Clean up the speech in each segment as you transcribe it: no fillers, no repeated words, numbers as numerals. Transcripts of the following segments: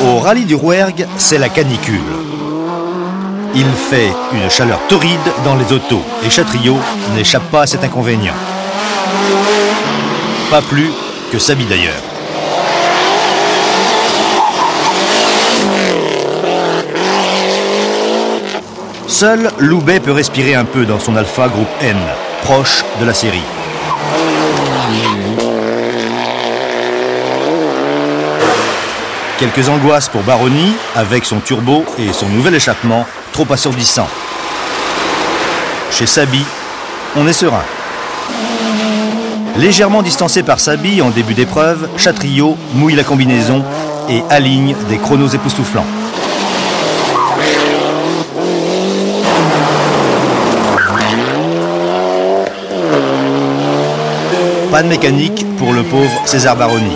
Au rallye du Rouergue, c'est la canicule. Il fait une chaleur torride dans les autos et Chatriot n'échappe pas à cet inconvénient. Pas plus que Saby d'ailleurs. Seul Loubet peut respirer un peu dans son Alpha Groupe N, proche de la série. Quelques angoisses pour Baroni avec son turbo et son nouvel échappement trop assourdissant. Chez Saby, on est serein. Légèrement distancé par Saby en début d'épreuve, Chatriot mouille la combinaison et aligne des chronos époustouflants. Panne mécanique pour le pauvre César Baroni.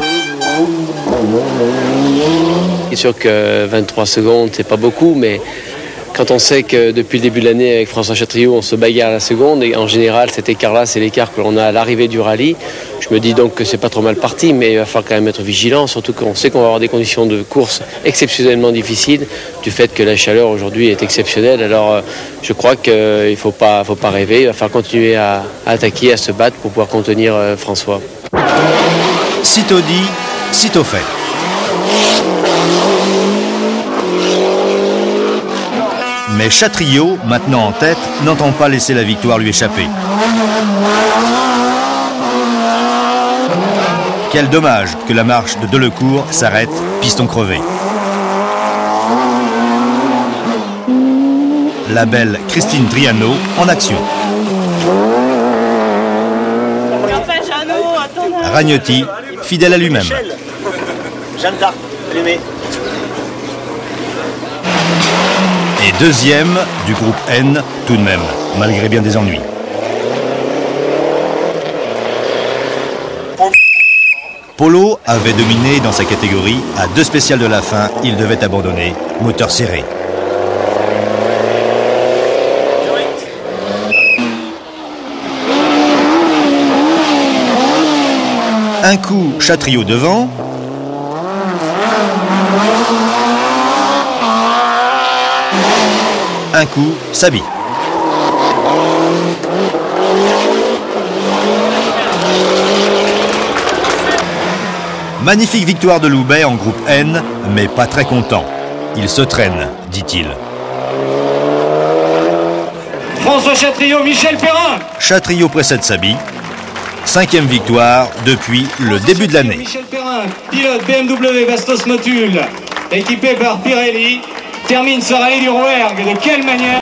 C'est sûr que 23 secondes, c'est pas beaucoup, mais quand on sait que depuis le début de l'année avec François Chatriot, on se bagarre à la seconde, et en général cet écart-là, c'est l'écart que l'on a à l'arrivée du rallye, je me dis donc que c'est pas trop mal parti, mais il va falloir quand même être vigilant, surtout qu'on sait qu'on va avoir des conditions de course exceptionnellement difficiles, du fait que la chaleur aujourd'hui est exceptionnelle. Alors je crois qu'il faut pas rêver, il va falloir continuer à attaquer, à se battre pour pouvoir contenir François. Sitôt dit, sitôt fait. Mais Chatriot, maintenant en tête, n'entend pas laisser la victoire lui échapper. Quel dommage que la marche de Delecourt s'arrête, piston crevé. La belle Christine Triano en action. Ragnotti, fidèle à lui-même. Jeanne d'Arc, allumée. Et deuxième du groupe N, tout de même, malgré bien des ennuis. Polo avait dominé dans sa catégorie. À 2 spéciales de la fin, il devait abandonner, moteur serré. Un coup, Chatriot devant. Un coup, Saby. Magnifique victoire de Loubet en groupe N, mais pas très content. Il se traîne, dit-il. François Chatriot, Michel Perrin. Chatriot précède Saby. 5e victoire depuis le début de l'année. Michel Perrin, pilote BMW Bastos Motul, équipé par Pirelli, termine ce rallye du Rouergue. De quelle manière?